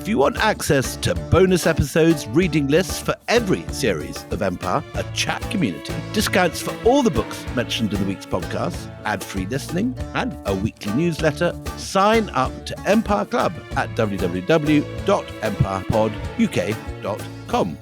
If you want access to bonus episodes, reading lists for every series of Empire, a chat community, discounts for all the books mentioned in the week's podcast, ad-free listening, and a weekly newsletter, sign up to Empire Club at www.empirepoduk.com.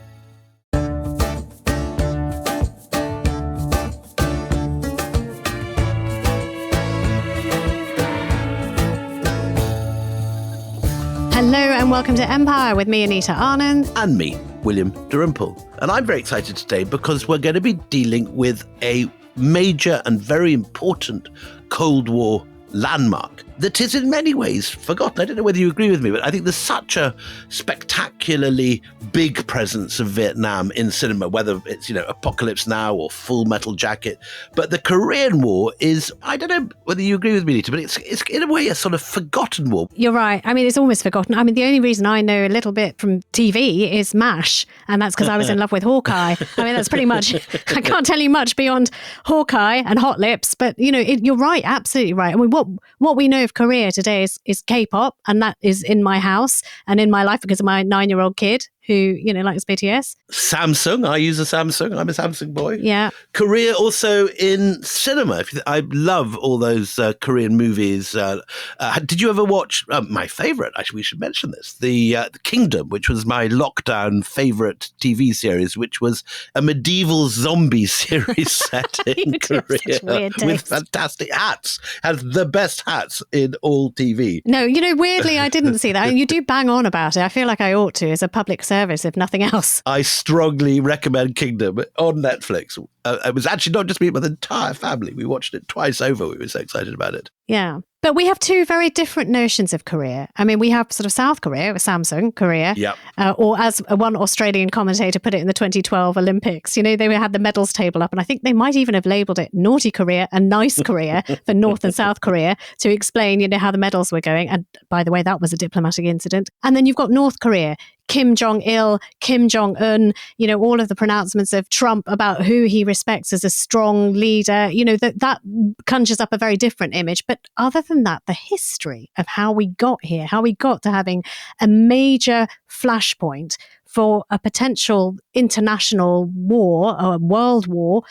Hello and welcome to Empire with me, Anita Arnand. And me, William Dalrymple. And I'm very excited today because we're going to be dealing with a major and very important Cold War landmark that is in many ways forgotten. I don't know whether you agree with me, but I think there's such a spectacularly big presence of Vietnam in cinema, whether it's, Apocalypse Now or Full Metal Jacket. But the Korean War is, I don't know whether you agree with me, Anita, but it's in a way a sort of forgotten war. You're right. I mean, it's almost forgotten. I mean, the only reason I know a little bit from TV is MASH, and that's because I was in love with Hawkeye. I mean, that's pretty much, I can't tell you much beyond Hawkeye and Hot Lips, but, you're right, absolutely right. I mean, what we know of Korea today is K-pop, and that is in my house and in my life because of my 9-year-old kid who, likes BTS. Samsung. I use a Samsung. I'm a Samsung boy. Yeah. Korea also in cinema. I love all those Korean movies. Did you ever watch my favorite? Actually, we should mention this. The Kingdom, which was my lockdown favorite TV series, which was a medieval zombie series set in Korea with fantastic hats. Has the best hats in all TV. No, weirdly, I didn't see that. You do bang on about it. I feel like I ought to as a public service, if nothing else. I strongly recommend Kingdom on Netflix. It was actually not just me, but the entire family. We watched it twice over. We were so excited about it. Yeah. But we have two very different notions of Korea. I mean, we have sort of South Korea, Samsung Korea, yep. Or as one Australian commentator put it in the 2012 Olympics, they had the medals table up, and I think they might even have labelled it Naughty Korea and Nice Korea for North and South Korea to explain, how the medals were going. And by the way, that was a diplomatic incident. And then you've got North Korea, Kim Jong-il, Kim Jong-un, all of the pronouncements of Trump about who he respects as a strong leader, that conjures up a very different image. But other than that, the history of how we got here, how we got to having a major flashpoint for a potential international war or world war,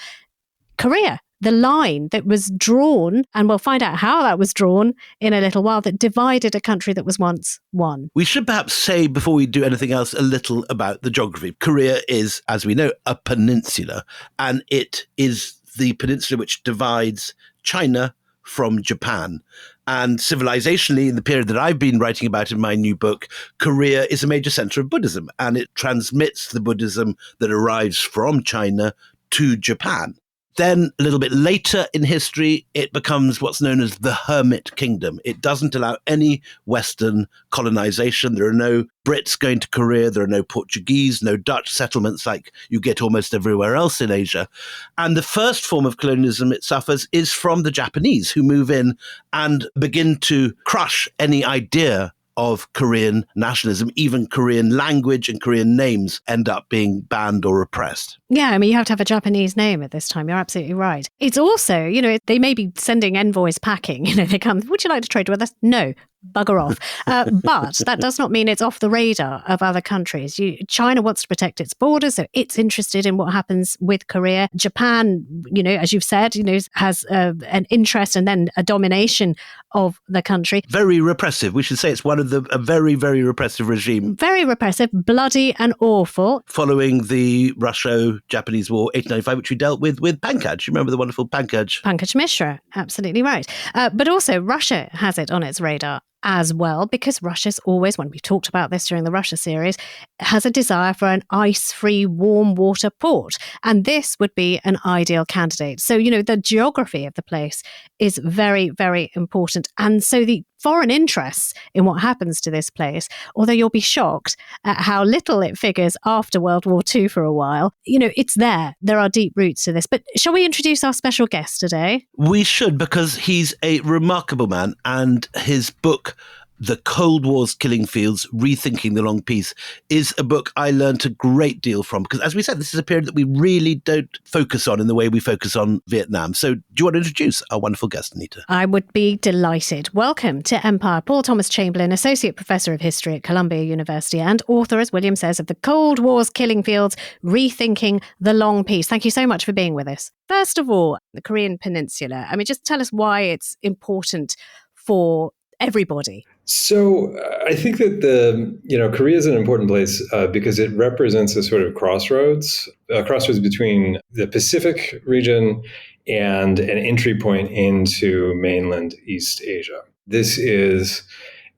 Korea. The line that was drawn, and we'll find out how that was drawn in a little while, that divided a country that was once one. We should perhaps say, before we do anything else, a little about the geography. Korea is, as we know, a peninsula, and it is the peninsula which divides China from Japan. And civilizationally, in the period that I've been writing about in my new book, Korea is a major center of Buddhism, and it transmits the Buddhism that arrives from China to Japan. Then, a little bit later in history, it becomes what's known as the Hermit Kingdom. It doesn't allow any Western colonization. There are no Brits going to Korea. There are no Portuguese, no Dutch settlements like you get almost everywhere else in Asia. And the first form of colonialism it suffers is from the Japanese, who move in and begin to crush any idea of Korean nationalism. Even Korean language and Korean names end up being banned or repressed. Yeah, I mean, you have to have a Japanese name at this time. You're absolutely right. It's also, they may be sending envoys packing. They come, would you like to trade with us? No. Bugger off. But that does not mean it's off the radar of other countries. China wants to protect its borders, so it's interested in what happens with Korea. Japan, as you've said, has an interest and then a domination of the country. Very repressive. We should say it's one of a very, very repressive regime. Very repressive, bloody and awful. Following the Russo-Japanese War 1895, which we dealt with Pankaj. You remember the wonderful Pankaj? Pankaj Mishra, absolutely right. But also Russia has it on its radar as well, because Russia's always, when we talked about this during the Russia series, has a desire for an ice-free warm water port. And this would be an ideal candidate. So, the geography of the place is very, very important. And so the foreign interests in what happens to this place, although you'll be shocked at how little it figures after World War II for a while, it's there. There are deep roots to this. But shall we introduce our special guest today? We should, because he's a remarkable man, and his book The Cold War's Killing Fields, Rethinking the Long Peace, is a book I learned a great deal from, because as we said, this is a period that we really don't focus on in the way we focus on Vietnam. So do you want to introduce our wonderful guest, Anita? I would be delighted. Welcome to Empire, Paul Thomas Chamberlin, Associate Professor of History at Columbia University and author, as William says, of The Cold War's Killing Fields, Rethinking the Long Peace. Thank you so much for being with us. First of all, the Korean Peninsula. I mean, just tell us why it's important for everybody. So I think that Korea is an important place because it represents a sort of crossroads between the Pacific region and an entry point into mainland East Asia. This is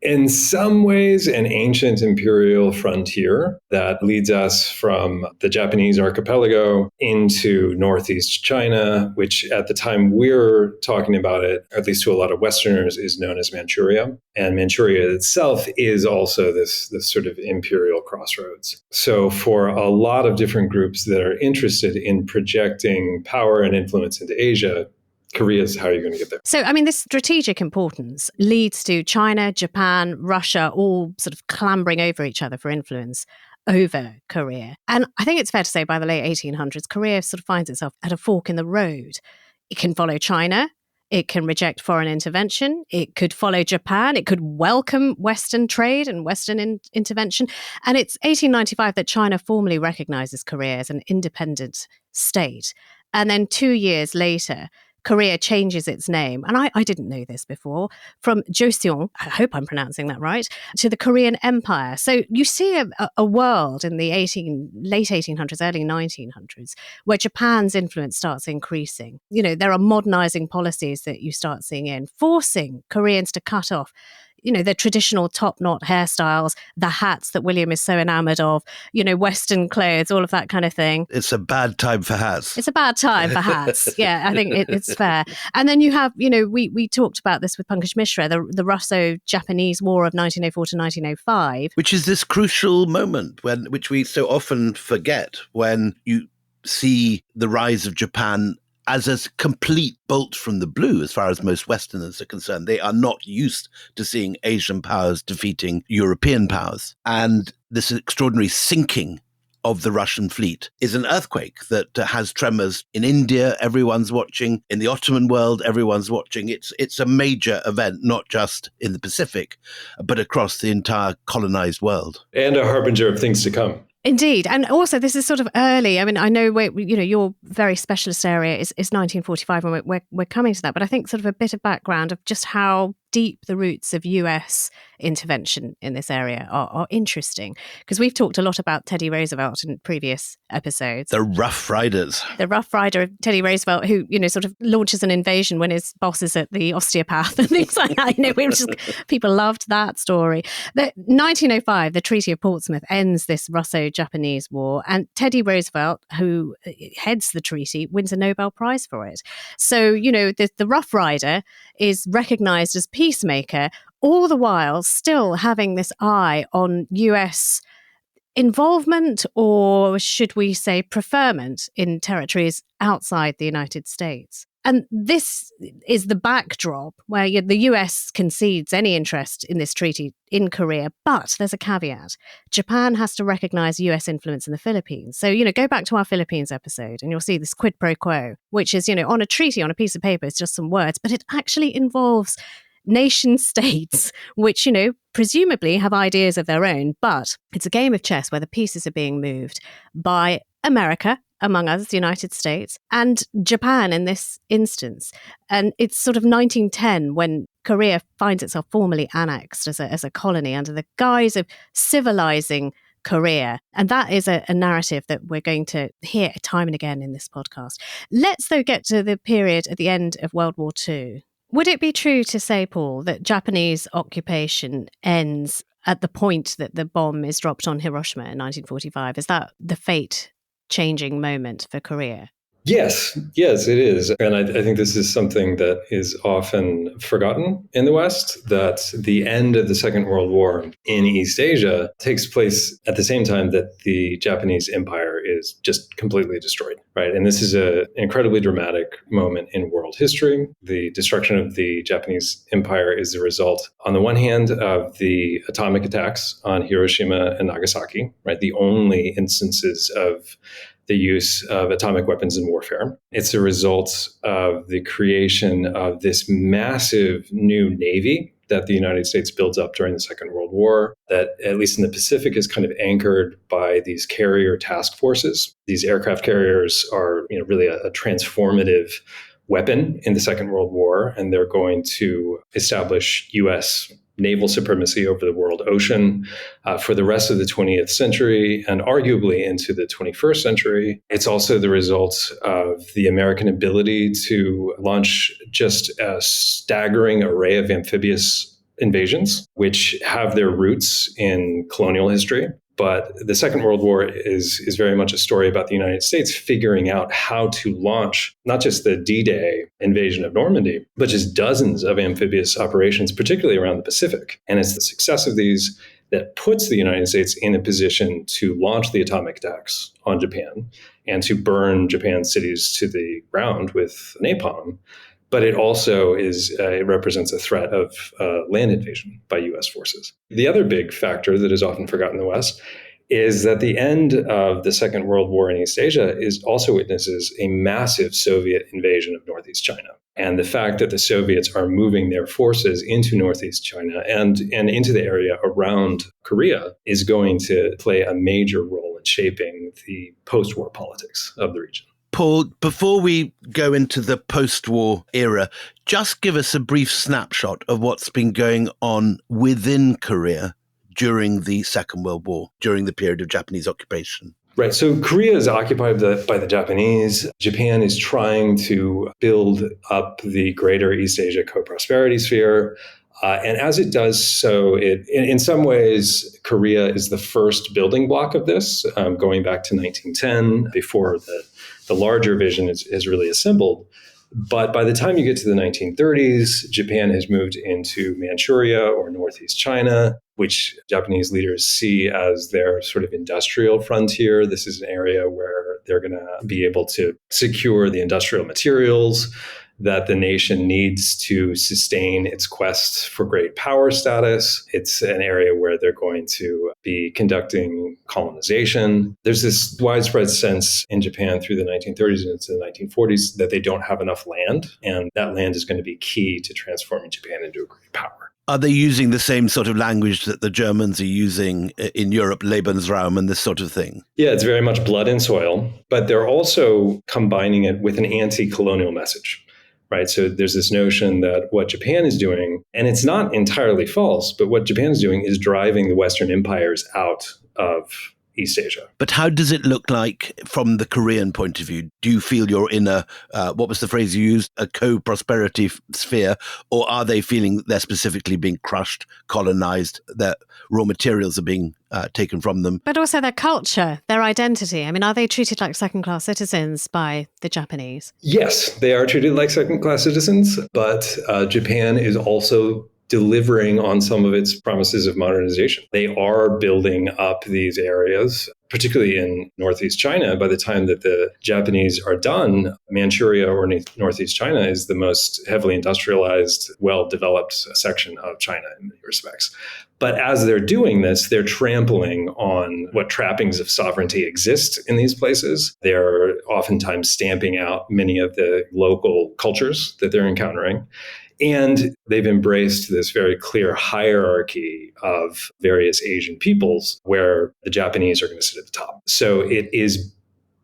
in some ways an ancient imperial frontier that leads us from the Japanese archipelago into northeast China, which at the time we're talking about it, at least to a lot of Westerners, is known as Manchuria. And Manchuria itself is also this sort of imperial crossroads. So for a lot of different groups that are interested in projecting power and influence into Asia, Korea is how you're going to get there. So, I mean, this strategic importance leads to China, Japan, Russia, all sort of clambering over each other for influence over Korea. And I think it's fair to say by the late 1800s, Korea sort of finds itself at a fork in the road. It can follow China. It can reject foreign intervention. It could follow Japan. It could welcome Western trade and Western intervention. And it's 1895 that China formally recognizes Korea as an independent state. And then 2 years later, Korea changes its name, and I didn't know this before, from Joseon, I hope I'm pronouncing that right, to the Korean Empire. So you see a world in the late 1800s, early 1900s, where Japan's influence starts increasing. You know, there are modernizing policies that you start seeing in, forcing Koreans to cut off their traditional top-knot hairstyles, the hats that William is so enamored of, Western clothes, all of that kind of thing. It's a bad time for hats. It's a bad time for hats. Yeah, I think it's fair. And then you have, we talked about this with Pankaj Mishra, the Russo-Japanese War of 1904 to 1905. Which is this crucial moment which we so often forget when you see the rise of Japan as a complete bolt from the blue, as far as most Westerners are concerned. They are not used to seeing Asian powers defeating European powers. And this extraordinary sinking of the Russian fleet is an earthquake that has tremors in India. Everyone's watching. In the Ottoman world, everyone's watching. It's a major event, not just in the Pacific, but across the entire colonized world. And a harbinger of things to come. Indeed. And also this is sort of early. I mean, I know your very specialist area is 1945 and we're coming to that, but I think sort of a bit of background of just how deep the roots of US intervention in this area are interesting, because we've talked a lot about Teddy Roosevelt in previous episodes. The Rough Riders. The Rough Rider of Teddy Roosevelt, who, sort of launches an invasion when his boss is at the osteopath and things like that. People loved that story. 1905, the Treaty of Portsmouth ends this Russo-Japanese war, and Teddy Roosevelt, who heads the treaty, wins a Nobel Prize for it. So, the Rough Rider is recognized as peacemaker, all the while still having this eye on US involvement, or should we say preferment, in territories outside the United States. And this is the backdrop where the US concedes any interest in this treaty in Korea, but there's a caveat. Japan has to recognize US influence in the Philippines. So, go back to our Philippines episode and you'll see this quid pro quo, which is, on a treaty, on a piece of paper, it's just some words, but it actually involves nation states, which, presumably have ideas of their own, but it's a game of chess where the pieces are being moved by America, among others, the United States, and Japan in this instance. And it's sort of 1910 when Korea finds itself formally annexed as a colony under the guise of civilizing Korea. And that is a narrative that we're going to hear time and again in this podcast. Let's, though, get to the period at the end of World War II. Would it be true to say, Paul, that Japanese occupation ends at the point that the bomb is dropped on Hiroshima in 1945? Is that the fate-changing moment for Korea? Yes, it is. And I think this is something that is often forgotten in the West, that the end of the Second World War in East Asia takes place at the same time that the Japanese empire is just completely destroyed, right? And this is an incredibly dramatic moment in world history. The destruction of the Japanese empire is the result, on the one hand, of the atomic attacks on Hiroshima and Nagasaki, right? The only instances of the use of atomic weapons in warfare. It's a result of the creation of this massive new navy that the United States builds up during the Second World War, that at least in the Pacific is kind of anchored by these carrier task forces. These aircraft carriers are, really a transformative weapon in the Second World War, and they're going to establish U.S. naval supremacy over the world ocean for the rest of the 20th century and arguably into the 21st century. It's also the result of the American ability to launch just a staggering array of amphibious invasions, which have their roots in colonial history. But the Second World War is very much a story about the United States figuring out how to launch not just the D-Day invasion of Normandy, but just dozens of amphibious operations, particularly around the Pacific. And it's the success of these that puts the United States in a position to launch the atomic attacks on Japan and to burn Japan's cities to the ground with napalm. But it also it represents a threat of land invasion by U.S. forces. The other big factor that is often forgotten in the West is that the end of the Second World War in East Asia also witnesses a massive Soviet invasion of Northeast China. And the fact that the Soviets are moving their forces into Northeast China and into the area around Korea is going to play a major role in shaping the post-war politics of the region. Paul, before we go into the post-war era, just give us a brief snapshot of what's been going on within Korea during the Second World War, during the period of Japanese occupation. Right. So Korea is occupied by the Japanese. Japan is trying to build up the greater East Asia co-prosperity sphere. And as it does so, in some ways, Korea is the first building block of this, going back to 1910, before the larger vision is really assembled. But by the time you get to the 1930s, Japan has moved into Manchuria or Northeast China, which Japanese leaders see as their sort of industrial frontier. This is an area where they're going to be able to secure the industrial materials that the nation needs to sustain its quest for great power status. It's an area where they're going to be conducting colonization. There's this widespread sense in Japan through the 1930s and into the 1940s that they don't have enough land, and that land is going to be key to transforming Japan into a great power. Are they using the same sort of language that the Germans are using in Europe, Lebensraum and this sort of thing? Yeah, it's very much blood and soil, but they're also combining it with an anti-colonial message. Right. So there's this notion that what Japan is doing, and it's not entirely false, but what Japan is doing is driving the Western empires out of East Asia. But how does it look like from the Korean point of view? Do you feel you're in what was the phrase you used, a co-prosperity sphere, or are they feeling they're specifically being crushed, colonized, that raw materials are being taken from them? But also their culture, their identity. I mean, are they treated like second-class citizens by the Japanese? Yes, they are treated like second-class citizens, but Japan is also delivering on some of its promises of modernization. They are building up these areas, particularly in Northeast China. By the time that the Japanese are done, Manchuria or Northeast China is the most heavily industrialized, well-developed section of China in many respects. But as they're doing this, they're trampling on what trappings of sovereignty exist in these places. They're oftentimes stamping out many of the local cultures that they're encountering. And they've embraced this very clear hierarchy of various Asian peoples where the Japanese are going to sit at the top. So it is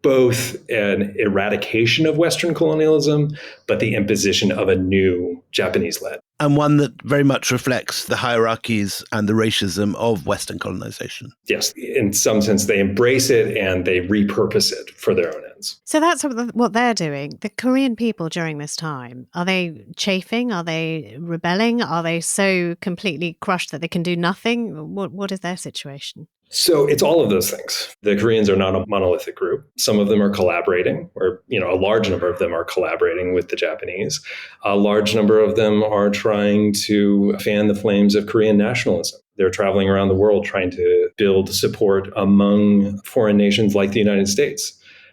both an eradication of Western colonialism, but the imposition of a new Japanese-led. And one that very much reflects the hierarchies and the racism of Western colonization. Yes, in some sense, they embrace it and they repurpose it for their own ends. So that's what they're doing. The Korean people during this time, are they chafing? Are they rebelling? Are they so completely crushed that they can do nothing? What is their situation? So it's all of those things. The Koreans are not a monolithic group. Some of them are collaborating, or a large number of them are collaborating with the Japanese. A large number of them are trying to fan the flames of Korean nationalism. They're traveling around the world trying to build support among foreign nations like the United States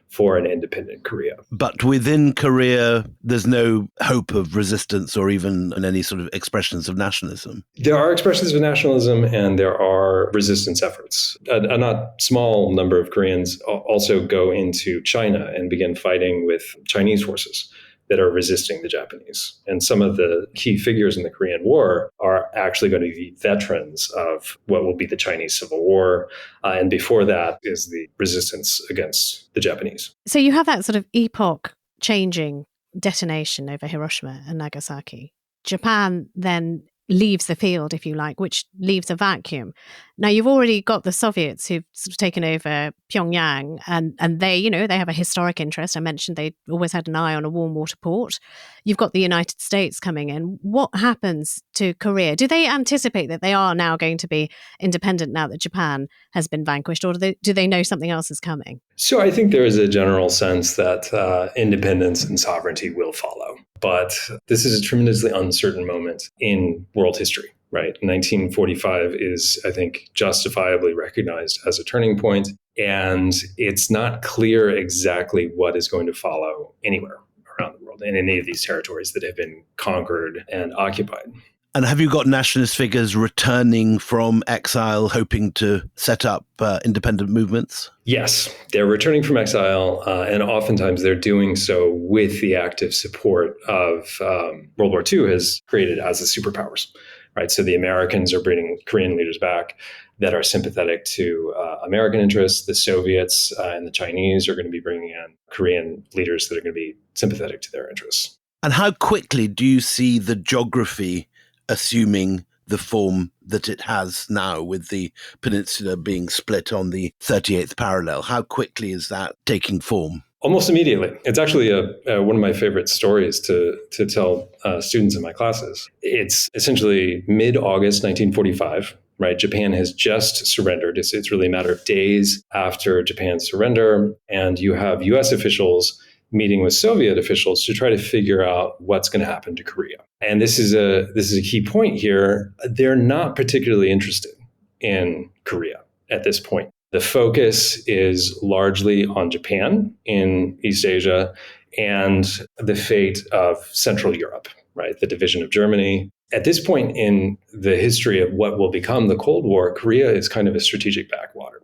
for an independent Korea. But within Korea, there's no hope of resistance or even any sort of expressions of nationalism. There are expressions of nationalism and there are resistance efforts. A not small number of Koreans also go into China and begin fighting with Chinese forces that are resisting the Japanese. And some of the key figures in the Korean War are actually going to be veterans of what will be the Chinese Civil War. And before that is the resistance against the Japanese. So you have that sort of epoch-changing detonation over Hiroshima and Nagasaki. Japan then leaves the field, if you like, which leaves a vacuum. Now, you've already got the Soviets who've sort of taken over Pyongyang, and they, they have a historic interest. I mentioned they always had an eye on a warm water port. You've got the United States coming in. What happens to Korea? Do they anticipate that they are now going to be independent now that Japan has been vanquished, or do they know something else is coming? So I think there is a general sense that independence and sovereignty will follow. But this is a tremendously uncertain moment in world history, right? 1945 is, I think, justifiably recognized as a turning point. And it's not clear exactly what is going to follow anywhere around the world in any of these territories that have been conquered and occupied. And have you got nationalist figures returning from exile hoping to set up independent movements? Yes, they're returning from exile, and oftentimes they're doing so with the active support of World War II has created as the superpowers, right? So the Americans are bringing Korean leaders back that are sympathetic to American interests. The Soviets and the Chinese are going to be bringing in Korean leaders that are going to be sympathetic to their interests. And how quickly do you see the geography assuming the form that it has now, with the peninsula being split on the 38th parallel? How quickly is that taking form? Almost immediately. It's actually one of my favorite stories to tell students in my classes. It's essentially mid-August 1945, right? Japan has just surrendered. It's really a matter of days after Japan's surrender, and you have U.S. officials meeting with Soviet officials to try to figure out what's going to happen to Korea. And this is a key point here. They're not particularly interested in Korea at this point. The focus is largely on Japan in East Asia and the fate of Central Europe, right? The division of Germany. At this point in the history of what will become the Cold War, Korea is kind of a strategic backwater.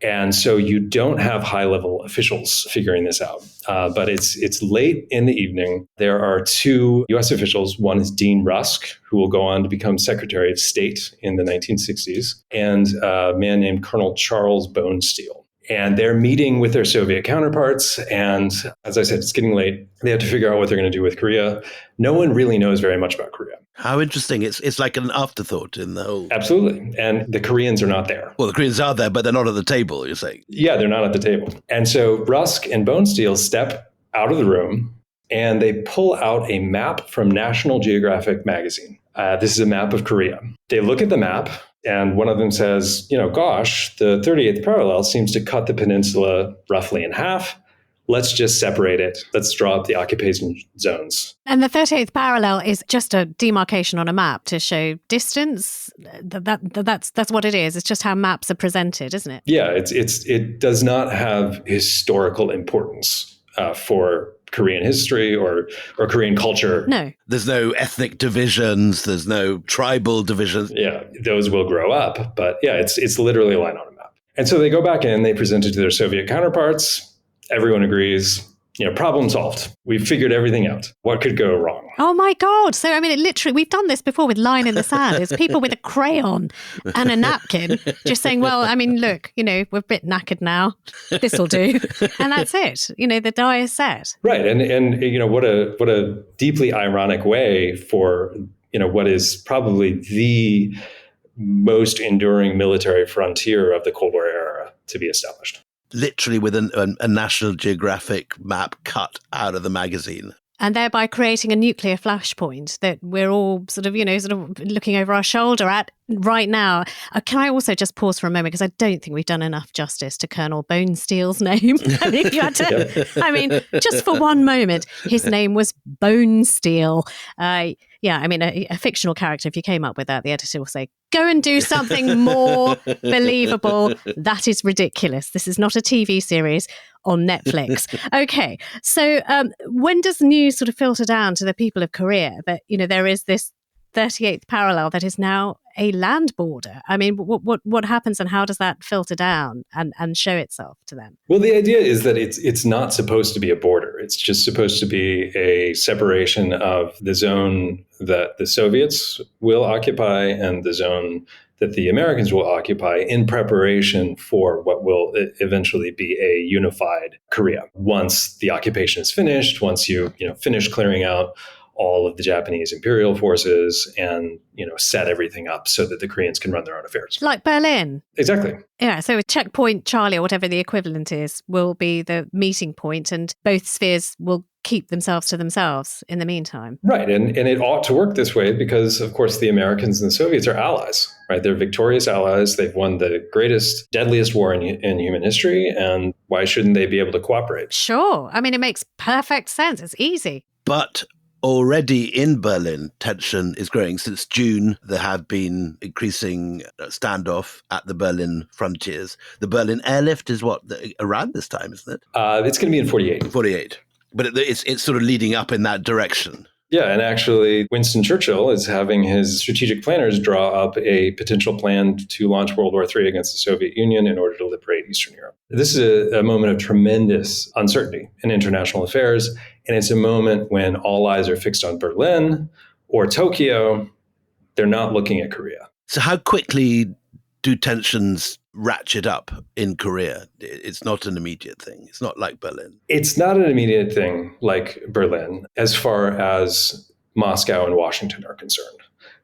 And so you don't have high-level officials figuring this out. But it's late in the evening. There are two U.S. officials. One is Dean Rusk, who will go on to become Secretary of State in the 1960s, and a man named Colonel Charles Bonesteel. And they're meeting with their Soviet counterparts. And as I said, it's getting late. They have to figure out what they're going to do with Korea. No one really knows very much about Korea. How interesting. It's like an afterthought in the whole... Absolutely. And the Koreans are not there. Well, the Koreans are there, but they're not at the table, you're saying? Yeah, they're not at the table. And so Rusk and Bonesteel step out of the room and they pull out a map from National Geographic magazine. This is a map of Korea. They look at the map and one of them says, gosh, the 38th parallel seems to cut the peninsula roughly in half. Let's just separate it. Let's draw up the occupation zones. And the 38th parallel is just a demarcation on a map to show distance. That's what it is. It's just how maps are presented, isn't it? Yeah, it does not have historical importance for Korean history or Korean culture. No. There's no ethnic divisions. There's no tribal divisions. Yeah, those will grow up. But yeah, it's literally a line on a map. And so they go back in, they present it to their Soviet counterparts. Everyone agrees, problem solved. We've figured everything out. What could go wrong? Oh my God. So, we've done this before with line in the sand. It's people with a crayon and a napkin just saying, well, look, we're a bit knackered now. This'll do. And that's it. The die is set. Right. And what a deeply ironic way for, what is probably the most enduring military frontier of the Cold War era to be established. Literally with a National Geographic map cut out of the magazine. And thereby creating a nuclear flashpoint that we're all sort of looking over our shoulder at right now. Can I also just pause for a moment, because I don't think we've done enough justice to Colonel Bonesteel's name. If you had to, just for one moment, his name was Bonesteel. A fictional character, if you came up with that, the editor will say, go and do something more believable. That is ridiculous. This is not a TV series on Netflix. Okay, so when does news sort of filter down to the people of Korea that, there is this 38th parallel that is now a land border? I mean, what happens, and how does that filter down and show itself to them? Well, the idea is that it's not supposed to be a border. It's just supposed to be a separation of the zone that the Soviets will occupy and the zone that the Americans will occupy in preparation for what will eventually be a unified Korea. Once the occupation is finished, once you finish clearing out all of the Japanese imperial forces and, set everything up so that the Koreans can run their own affairs. Like Berlin. Exactly. Yeah, so a checkpoint Charlie, or whatever the equivalent is, will be the meeting point, and both spheres will keep themselves to themselves in the meantime. Right. And it ought to work this way because, of course, the Americans and the Soviets are allies, right? They're victorious allies. They've won the greatest, deadliest war in human history. And why shouldn't they be able to cooperate? Sure. I mean, it makes perfect sense. It's easy. But already in Berlin, tension is growing. Since June, there have been increasing standoff at the Berlin frontiers. The Berlin airlift is around this time, isn't it? It's going to be in 48. 48. But it's sort of leading up in that direction. Yeah, and actually, Winston Churchill is having his strategic planners draw up a potential plan to launch World War III against the Soviet Union in order to liberate Eastern Europe. This is a moment of tremendous uncertainty in international affairs, and it's a moment when all eyes are fixed on Berlin or Tokyo. They're not looking at Korea. So how quickly do tensions ratchet up in Korea? It's not an immediate thing. It's not like Berlin. It's not an immediate thing like Berlin as far as Moscow and Washington are concerned.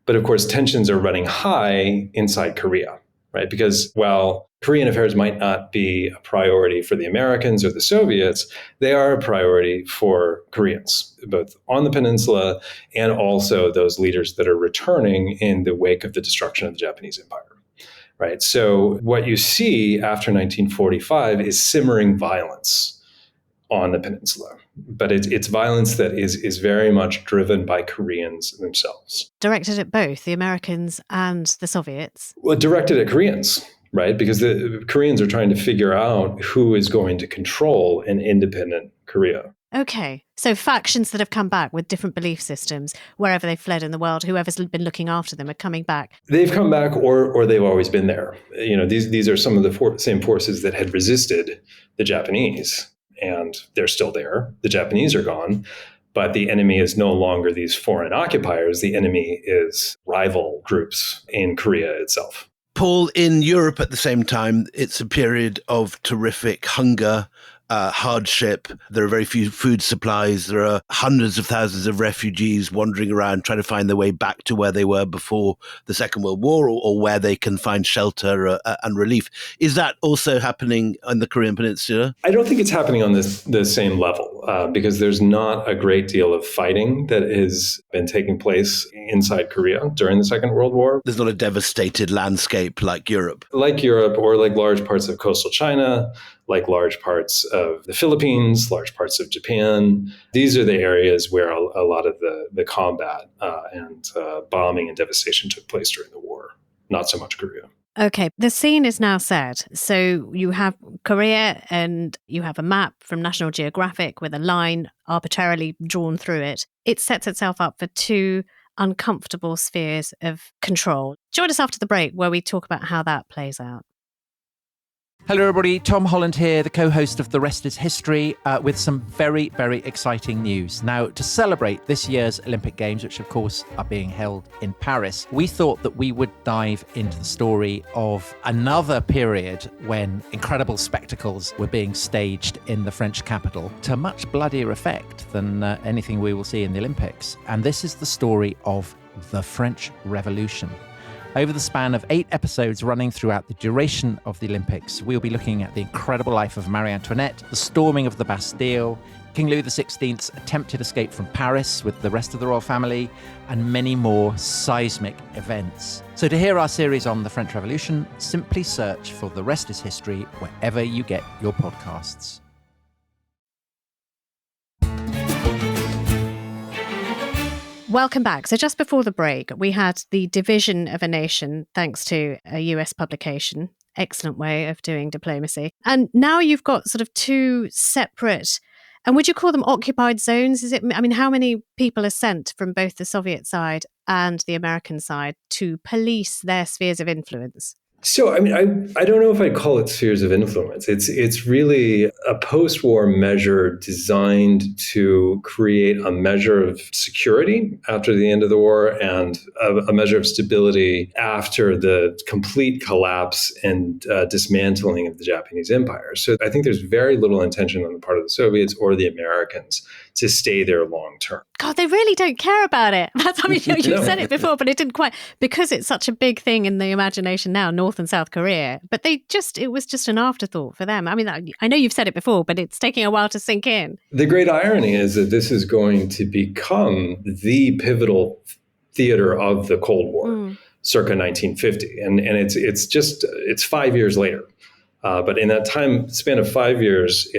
But of course, tensions are running high inside Korea, right? Because while Korean affairs might not be a priority for the Americans or the Soviets, they are a priority for Koreans, both on the peninsula and also those leaders that are returning in the wake of the destruction of the Japanese Empire. Right. So what you see after 1945 is simmering violence on the peninsula. But it's violence that is very much driven by Koreans themselves. Directed at both the Americans and the Soviets? Well, directed at Koreans, right? Because the Koreans are trying to figure out who is going to control an independent Korea. Okay, so factions that have come back with different belief systems, wherever they've fled in the world, whoever's been looking after them are coming back. They've come back or they've always been there. These are some of the same forces that had resisted the Japanese, and they're still there. The Japanese are gone, but the enemy is no longer these foreign occupiers. The enemy is rival groups in Korea itself. Paul, in Europe at the same time, it's a period of terrific hunger, hardship. There are very few food supplies. There are hundreds of thousands of refugees wandering around trying to find their way back to where they were before the Second World War, or where they can find shelter and relief. Is that also happening on the Korean Peninsula? I don't think it's happening on the same level because there's not a great deal of fighting that has been taking place inside Korea during the Second World War. There's not a devastated landscape like Europe. Like Europe, or like large parts of coastal China, like large parts of the Philippines, large parts of Japan. These are the areas where a lot of the combat and bombing and devastation took place during the war, not so much Korea. Okay, the scene is now set. So you have Korea and you have a map from National Geographic with a line arbitrarily drawn through it. It sets itself up for two uncomfortable spheres of control. Join us after the break where we talk about how that plays out. Hello everybody, Tom Holland here, the co-host of The Rest is History, with some very, very exciting news. Now, to celebrate this year's Olympic Games, which of course are being held in Paris, we thought that we would dive into the story of another period when incredible spectacles were being staged in the French capital to much bloodier effect than anything we will see in the Olympics. And this is the story of the French Revolution. Over the span of 8 episodes running throughout the duration of the Olympics, we'll be looking at the incredible life of Marie Antoinette, the storming of the Bastille, King Louis XVI's attempted escape from Paris with the rest of the royal family, and many more seismic events. So to hear our series on the French Revolution, simply search for The Rest is History wherever you get your podcasts. Welcome back. So just before the break, we had the division of a nation thanks to a US publication. Excellent way of doing diplomacy. And now you've got sort of two separate, and would you call them occupied zones? How many people are sent from both the Soviet side and the American side to police their spheres of influence? So, I don't know if I'd call it spheres of influence. It's really a post-war measure designed to create a measure of security after the end of the war and a measure of stability after the complete collapse and dismantling of the Japanese Empire. So I think there's very little intention on the part of the Soviets or the Americans to stay there long term. God, they really don't care about it. You said it before, but it didn't quite, because it's such a big thing in the imagination now, North and South Korea. But it was just an afterthought for them. I know you've said it before, but it's taking a while to sink in. The great irony is that this is going to become the pivotal theater of the Cold War, circa 1950. And it's 5 years later. But in that time span of 5 years,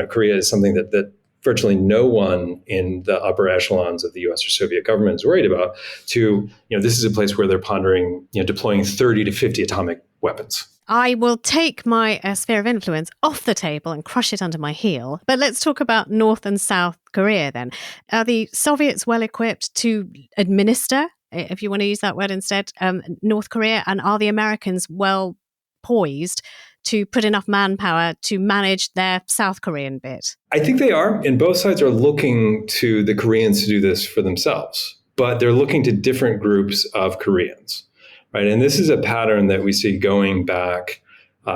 Korea is something that virtually no one in the upper echelons of the US or Soviet government is worried about. This is a place where they're pondering, deploying 30 to 50 atomic weapons. I will take my sphere of influence off the table and crush it under my heel. But let's talk about North and South Korea then. Are the Soviets well equipped to administer, if you want to use that word instead, North Korea? And are the Americans well poised to put enough manpower to manage their South Korean bit? I think they are, and both sides are looking to the Koreans to do this for themselves, but they're looking to different groups of Koreans, right? And this is a pattern that we see going back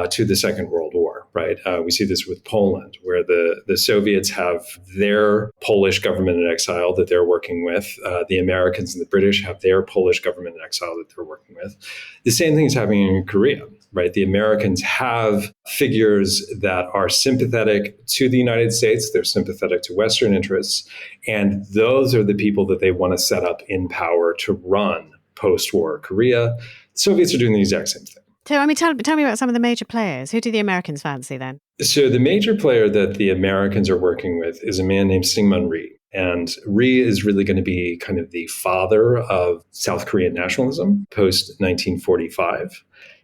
to the Second World War, right? We see this with Poland, where the Soviets have their Polish government in exile that they're working with. The Americans and the British have their Polish government in exile that they're working with. The same thing is happening in Korea, right? The Americans have figures that are sympathetic to the United States. They're sympathetic to Western interests. And those are the people that they want to set up in power to run post-war Korea. The Soviets are doing the exact same thing. So, tell me about some of the major players. Who do the Americans fancy then? So the major player that the Americans are working with is a man named Syngman Rhee. And Rhee is really going to be kind of the father of South Korean nationalism post-1945.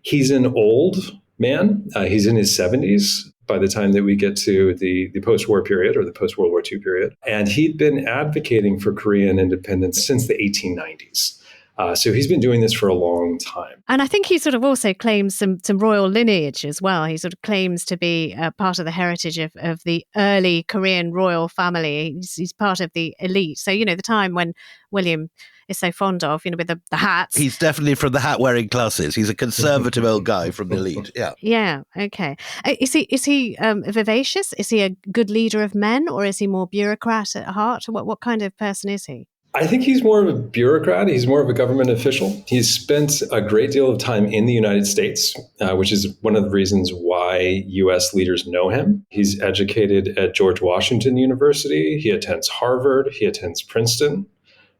He's an old man. He's in his 70s by the time that we get to the post-war period or the post-World War II period. And he'd been advocating for Korean independence since the 1890s. So he's been doing this for a long time. And I think he sort of also claims some royal lineage as well. He sort of claims to be part of the heritage of the early Korean royal family. He's part of the elite. So, the time when William is so fond of, with the hats. He's definitely from the hat-wearing classes. He's a conservative old guy from the elite. Yeah. Yeah. Okay. Is he vivacious? Is he a good leader of men, or is he more bureaucrat at heart? What kind of person is he? I think he's more of a bureaucrat. He's more of a government official. He's spent a great deal of time in the United States, which is one of the reasons why U.S. leaders know him. He's educated at George Washington University. He attends Harvard. He attends Princeton.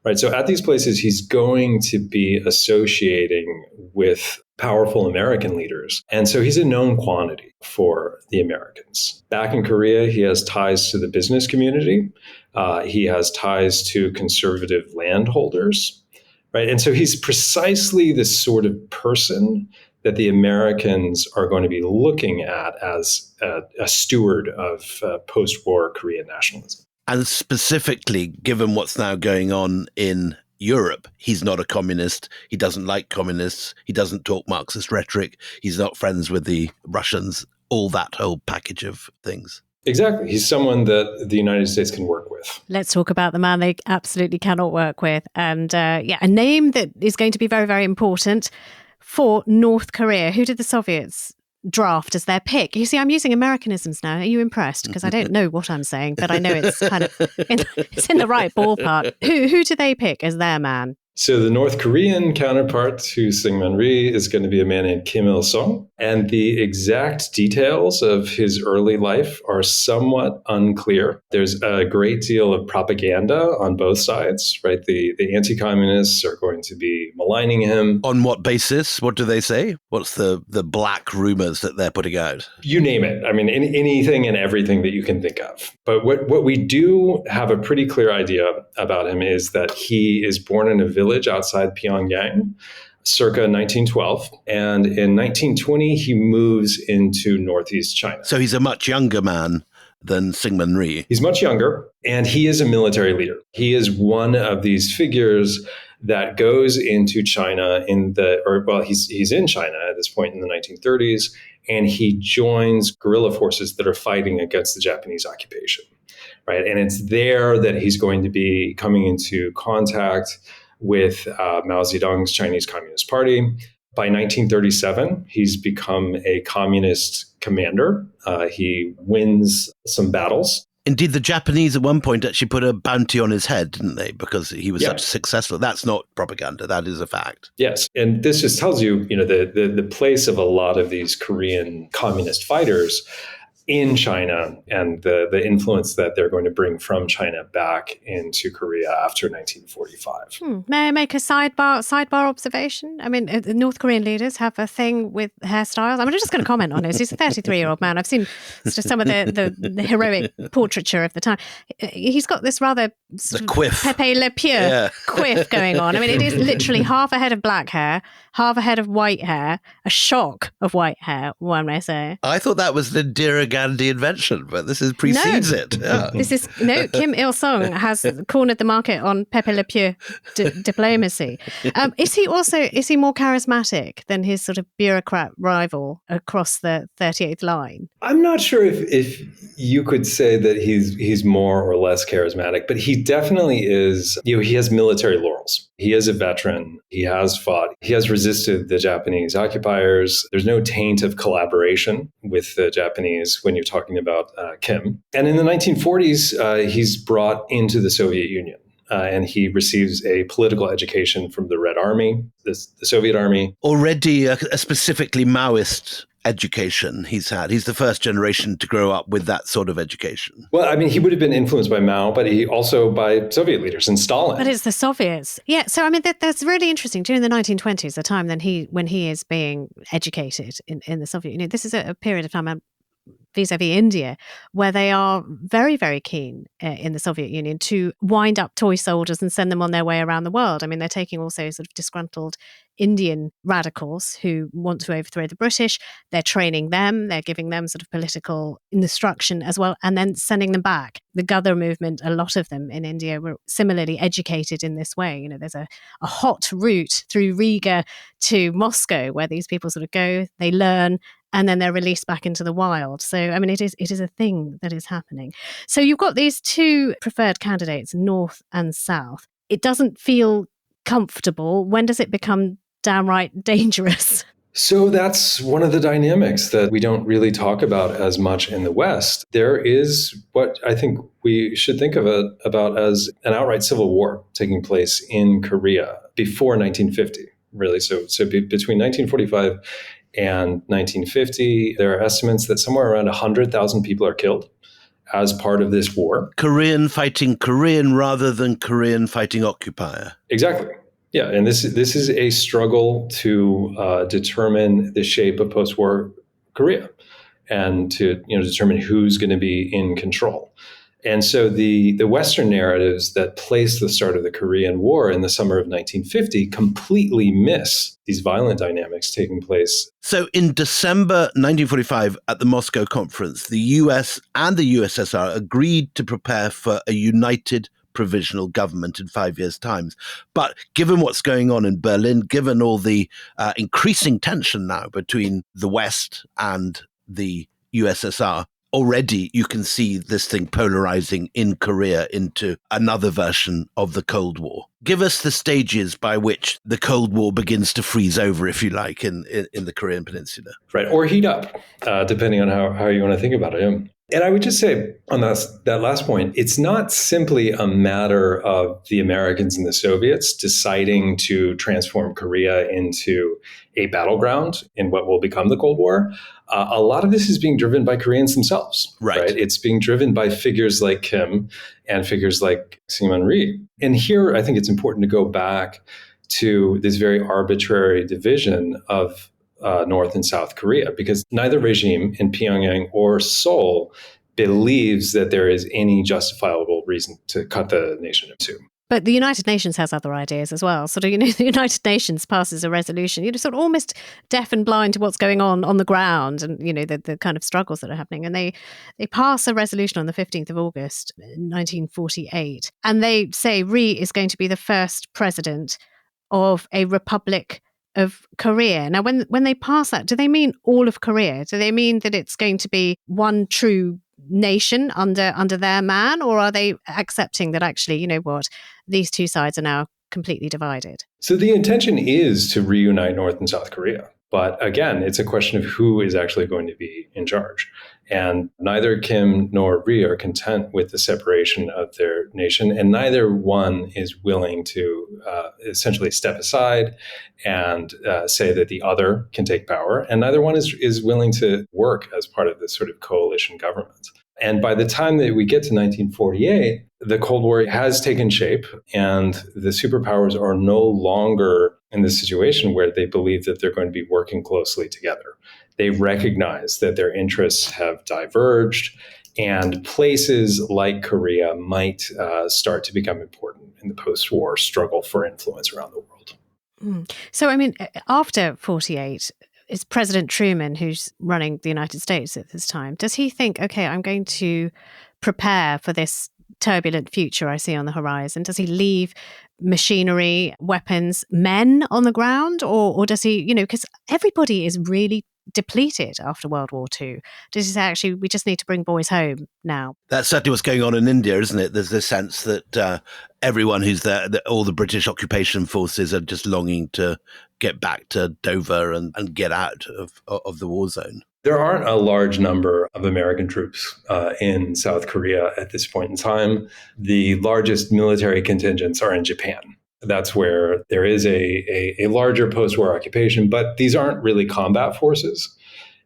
Right. So at these places, he's going to be associating with powerful American leaders. And so he's a known quantity for the Americans. Back in Korea, he has ties to the business community. He has ties to conservative landholders. Right. And so he's precisely the sort of person that the Americans are going to be looking at as a steward of post-war Korean nationalism. And specifically, given what's now going on in Europe, he's not a communist. He doesn't like communists. He doesn't talk Marxist rhetoric. He's not friends with the Russians, all that whole package of things. Exactly. He's someone that the United States can work with. Let's talk about the man they absolutely cannot work with. And a name that is going to be very, very important for North Korea. Who did the Soviets draft as their pick? You see, I'm using Americanisms now. Are you impressed? Because I don't know what I'm saying, but I know it's kind of it's in the right ballpark. Who do they pick as their man? So the North Korean counterpart to Syngman Rhee is going to be a man named Kim Il-sung. And the exact details of his early life are somewhat unclear. There's a great deal of propaganda on both sides, right? The anti-communists are going to be maligning him. On what basis? What do they say? What's the black rumors that they're putting out? You name it. I mean, anything and everything that you can think of. But what we do have a pretty clear idea about him is that he is born in a village outside Pyongyang, circa 1912. And in 1920, he moves into northeast China. So he's a much younger man than Syngman Rhee. He's much younger, and he is a military leader. He is one of these figures that goes into China he's in China at this point in the 1930s, and he joins guerrilla forces that are fighting against the Japanese occupation, right? And it's there that he's going to be coming into contact with Mao Zedong's Chinese Communist Party. By 1937, he's become a communist commander. He wins some battles. Indeed, the Japanese at one point actually put a bounty on his head, didn't they? Because he was such successful. That's not propaganda. That is a fact. Yes. And this just tells you, the place of a lot of these Korean communist fighters in China and the influence that they're going to bring from China back into Korea after 1945. May I make a sidebar observation? I mean, the North Korean leaders have a thing with hairstyles. I'm just going to comment on this. He's a 33-year-old man. I've seen some of the heroic portraiture of the time. He's got this rather quiff. Pepe Le Pew quiff going on. I mean, it is literally half a head of black hair, half a head of white hair, a shock of white hair, one may say. I thought that was the Indira Gandhi invention, but this precedes it. Yeah. Kim Il-sung has cornered the market on Pepe Le Pew diplomacy. Is he more charismatic than his sort of bureaucrat rival across the 38th line? I'm not sure if you could say that he's more or less charismatic, but he definitely is. He has military laurels. He is a veteran. He has fought. He has resisted the Japanese occupiers. There's no taint of collaboration with the Japanese when you're talking about Kim. And in the 1940s, he's brought into the Soviet Union. And he receives a political education from the Red Army, the Soviet Army. Already a specifically Maoist education he's had. He's the first generation to grow up with that sort of education. Well, I mean, he would have been influenced by Mao, but he also by Soviet leaders and Stalin. But it's the Soviets. Yeah. So, I mean, that's really interesting. During the 1920s, the time when he is being educated in the Soviet Union, this is a period of time vis-a-vis India, where they are very, very keen in the Soviet Union to wind up toy soldiers and send them on their way around the world. I mean, they're taking also sort of disgruntled Indian radicals who want to overthrow the British. They're training them. They're giving them sort of political instruction as well, and then sending them back. The Ghadar movement, a lot of them in India were similarly educated in this way. There's a hot route through Riga to Moscow where these people sort of go, they learn, and then they're released back into the wild. So, I mean, it is a thing that is happening. So you've got these two preferred candidates, North and South. It doesn't feel comfortable. When does it become downright dangerous? So that's one of the dynamics that we don't really talk about as much in the West. There is what I think we should think of it about as an outright civil war taking place in Korea before 1950, really. So between 1945 and 1950, there are estimates that somewhere around 100,000 people are killed as part of this war. Korean fighting Korean rather than Korean fighting occupier. Exactly. Yeah, and this is a struggle to determine the shape of post-war Korea and to determine who's going to be in control. And so the Western narratives that place the start of the Korean War in the summer of 1950 completely miss these violent dynamics taking place. So in December 1945 at the Moscow conference, the US and the USSR agreed to prepare for a united provisional government in 5 years' time. But given what's going on in Berlin, given all the increasing tension now between the West and the USSR, already you can see this thing polarizing in Korea into another version of the Cold War. Give us the stages by which the Cold War begins to freeze over, if you like, in the Korean Peninsula. Right, or heat up, depending on how you want to think about it. Yeah. And I would just say on that last point, it's not simply a matter of the Americans and the Soviets deciding to transform Korea into a battleground in what will become the Cold War. A lot of this is being driven by Koreans themselves. Right. It's being driven by figures like Kim and figures like Simmering. And here, I think it's important to go back to this very arbitrary division of North and South Korea, because neither regime in Pyongyang or Seoul believes that there is any justifiable reason to cut the nation in two. But the United Nations has other ideas as well. Sort of, the United Nations passes a resolution, sort of almost deaf and blind to what's going on the ground and, the kind of struggles that are happening. And they pass a resolution on the 15th of August, 1948. And they say Ri is going to be the first president of a republic of Korea. Now, when they pass that, do they mean all of Korea? Do they mean that it's going to be one true nation under their man, or are they accepting that actually, these two sides are now completely divided? So the intention is to reunite North and South Korea. But again, it's a question of who is actually going to be in charge. And neither Kim nor Ri are content with the separation of their nation, and neither one is willing to essentially step aside and say that the other can take power. And neither one is willing to work as part of this sort of coalition government. And by the time that we get to 1948, the Cold War has taken shape, and the superpowers are no longer in the situation where they believe that they're going to be working closely together. They recognize that their interests have diverged, and places like Korea might start to become important in the post-war struggle for influence around the world. So, after 48, it's President Truman who's running the United States at this time. Does he think, okay, I'm going to prepare for this turbulent future I see on the horizon? Does he leave machinery, weapons, men on the ground? Or does he, because everybody is really depleted after World War II. Does he say, actually, we just need to bring boys home now? That's certainly what's going on in India, isn't it? There's this sense that everyone who's there, all the British occupation forces are just longing to get back to Dover and get out of the war zone. There aren't a large number of American troops in South Korea at this point in time. The largest military contingents are in Japan. That's where there is a larger post-war occupation, but these aren't really combat forces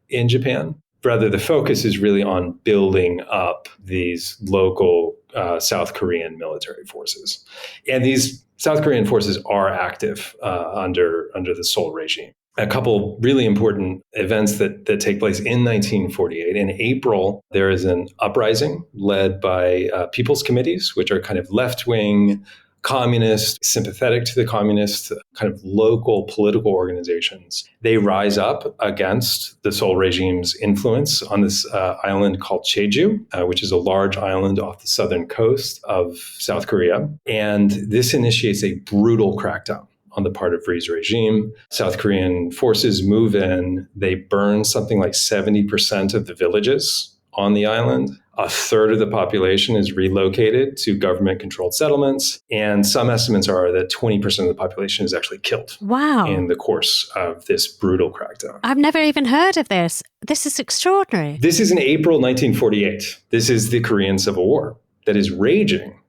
in Japan. Rather, the focus is really on building up these local South Korean military forces. And these South Korean forces are active under the Seoul regime. A couple really important events that take place in 1948. In April, there is an uprising led by people's committees, which are kind of left-wing, communist, sympathetic to the communist, kind of local political organizations. They rise up against the Seoul regime's influence on this island called Jeju, which is a large island off the southern coast of South Korea. And this initiates a brutal crackdown on the part of Ri's regime. South Korean forces move in. They burn something like 70% of the villages on the island. A third of the population is relocated to government-controlled settlements. And some estimates are that 20% of the population is actually killed. Wow. In the course of this brutal crackdown. I've never even heard of this. This is extraordinary. This is in April 1948. This is the Korean Civil War that is raging.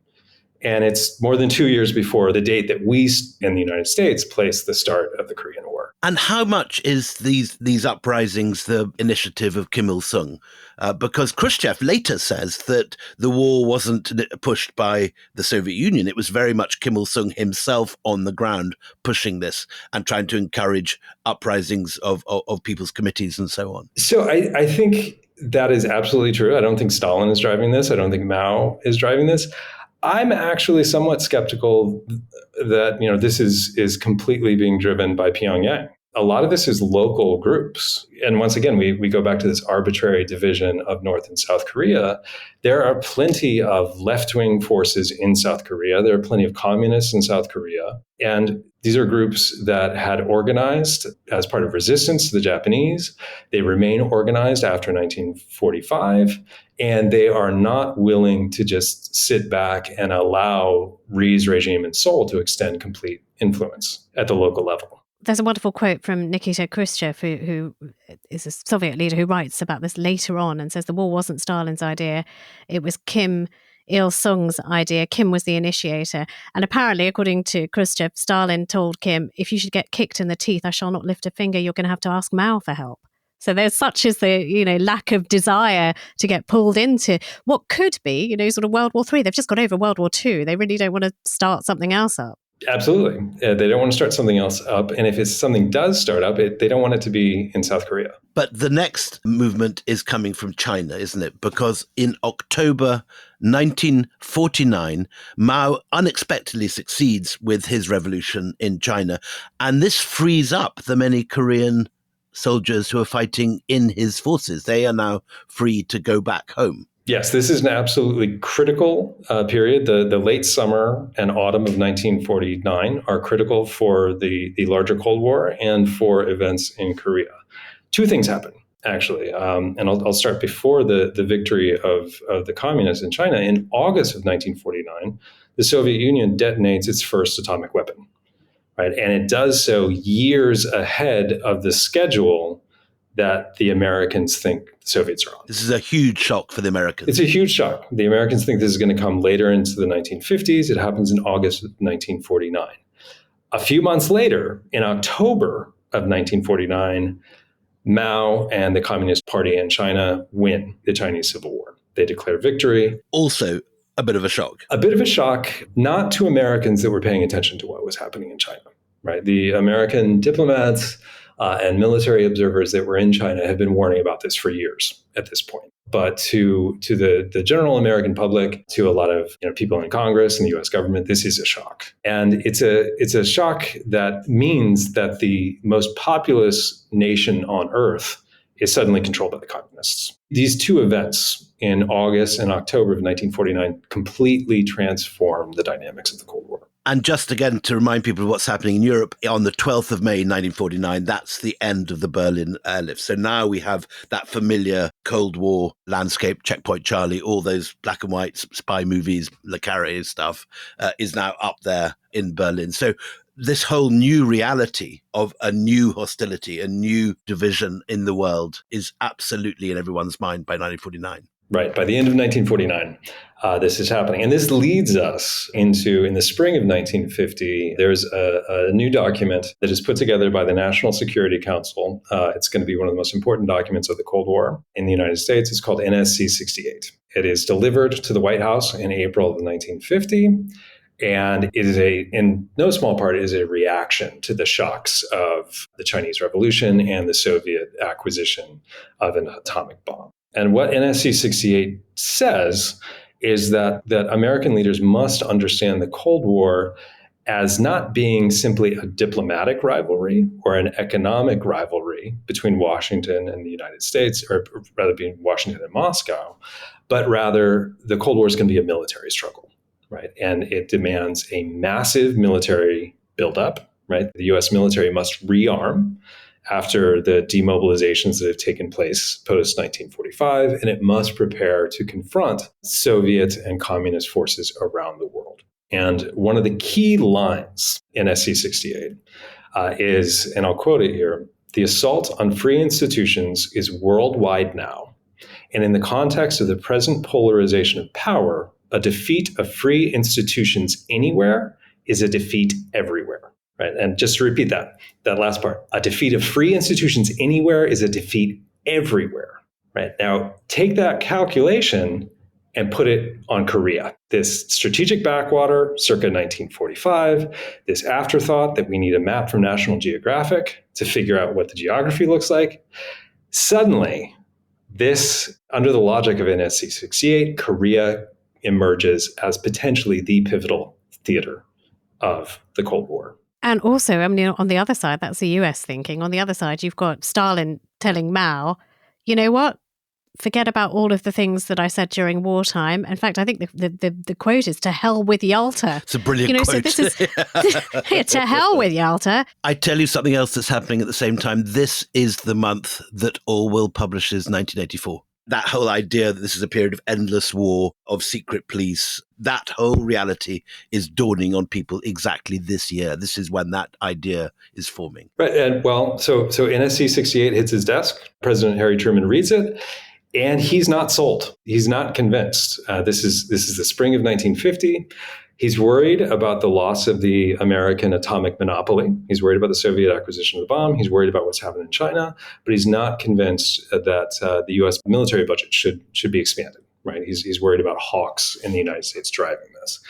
And it's more than 2 years before the date that we in the United States placed the start of the Korean War. And how much is these uprisings the initiative of Kim Il-sung? Because Khrushchev later says that the war wasn't pushed by the Soviet Union. It was very much Kim Il-sung himself on the ground pushing this and trying to encourage uprisings of people's committees and so on. So I think that is absolutely true. I don't think Stalin is driving this. I don't think Mao is driving this. I'm actually somewhat skeptical that this is completely being driven by Pyongyang. a lot of this is local groups. And once again, we go back to this arbitrary division of North and South Korea. There are plenty of left-wing forces in South Korea. There are plenty of communists in South Korea. And these are groups that had organized as part of resistance to the Japanese. They remain organized after 1945, and they are not willing to just sit back and allow Rhee's regime in Seoul to extend complete influence at the local level. There's a wonderful quote from Nikita Khrushchev, who is a Soviet leader who writes about this later on and says the war wasn't Stalin's idea. It was Kim Il-sung's idea. Kim was the initiator. And apparently, according to Khrushchev, Stalin told Kim, if you should get kicked in the teeth, I shall not lift a finger. You're going to have to ask Mao for help. So there's such as the, lack of desire to get pulled into what could be, sort of World War III. They've just got over World War II. They really don't want to start something else up. Absolutely. They don't want to start something else up. And if something does start up, they don't want it to be in South Korea. But the next movement is coming from China, isn't it? Because in October 1949, Mao unexpectedly succeeds with his revolution in China. And this frees up the many Korean soldiers who are fighting in his forces. They are now free to go back home. Yes, this is an absolutely critical period. The late summer and autumn of 1949 are critical for the larger Cold War and for events in Korea. Two things happen, actually. And I'll start before the victory of the communists in China. In August of 1949, the Soviet Union detonates its first atomic weapon, right? And it does so years ahead of the schedule that the Americans think the Soviets are on. This is a huge shock for the Americans. It's a huge shock. The Americans think this is going to come later into the 1950s. It happens in August of 1949. A few months later, in October of 1949, Mao and the Communist Party in China win the Chinese Civil War. They declare victory. Also, a bit of a shock. A bit of a shock, not to Americans that were paying attention to what was happening in China, right? The American diplomats and military observers that were in China have been warning about this for years at this point. But to the general American public, to a lot of people in Congress and the U.S. government, this is a shock. And it's a shock that means that the most populous nation on earth is suddenly controlled by the communists. These two events in August and October of 1949 completely transformed the dynamics of the Cold War. And just again to remind people of what's happening in Europe, on the 12th of May, 1949, that's the end of the Berlin airlift. So now we have that familiar Cold War landscape, Checkpoint Charlie, all those black and white spy movies, Le Carré stuff is now up there in Berlin. So this whole new reality of a new hostility, a new division in the world is absolutely in everyone's mind by 1949. Right. By the end of 1949, this is happening. And this leads us into, in the spring of 1950, there's a new document that is put together by the National Security Council. It's going to be one of the most important documents of the Cold War in the United States. It's called NSC 68. It is delivered to the White House in April of 1950. And it is in no small part, it is a reaction to the shocks of the Chinese Revolution and the Soviet acquisition of an atomic bomb. And what NSC 68 says is that American leaders must understand the Cold War as not being simply a diplomatic rivalry or an economic rivalry between Washington and the United States, or rather between Washington and Moscow, but rather the Cold War is going to be a military struggle, right? And it demands a massive military buildup, right? The U.S. military must rearm after the demobilizations that have taken place post-1945, and it must prepare to confront Soviet and communist forces around the world. And one of the key lines in SC 68 is, and I'll quote it here, "The assault on free institutions is worldwide now, and in the context of the present polarization of power, a defeat of free institutions anywhere is a defeat everywhere." Right. And just to repeat that last part, a defeat of free institutions anywhere is a defeat everywhere. Right. Now, take that calculation and put it on Korea. This strategic backwater circa 1945, this afterthought that we need a map from National Geographic to figure out what the geography looks like. Suddenly, this, under the logic of NSC 68, Korea emerges as potentially the pivotal theater of the Cold War. And also, I mean, on the other side, that's the US thinking. On the other side, you've got Stalin telling Mao, you know what? Forget about all of the things that I said during wartime. In fact, I think the quote is "to hell with Yalta." It's a brilliant quote. So this is to hell with Yalta. I tell you something else that's happening at the same time. This is the month that Orwell publishes 1984. That whole idea that this is a period of endless war, of secret police, that whole reality is dawning on people exactly this year. This is when that idea is forming. Right. And well, so NSC 68 hits his desk. President Harry Truman reads it. And he's not sold. He's not convinced. This is the spring of 1950. He's worried about the loss of the American atomic monopoly. He's worried about the Soviet acquisition of the bomb. He's worried about what's happened in China, but he's not convinced that the U.S. military budget should be expanded. Right? He's worried about hawks in the United States driving this.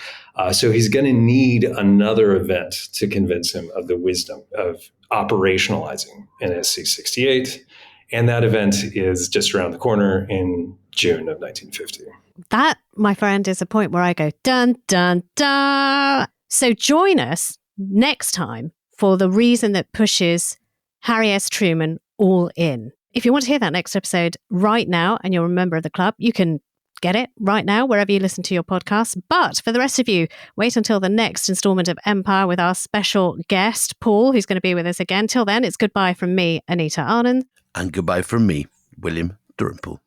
So he's going to need another event to convince him of the wisdom of operationalizing NSC 68. And that event is just around the corner in June of 1950. That, my friend, is a point where I go, dun, dun, dun. So join us next time for the reason that pushes Harry S. Truman all in. If you want to hear that next episode right now and you're a member of the club, you can get it right now wherever you listen to your podcasts. But for the rest of you, wait until the next installment of Empire with our special guest, Paul, who's going to be with us again. Till then, it's goodbye from me, Anita Arnand. And goodbye from me, William Dalrymple.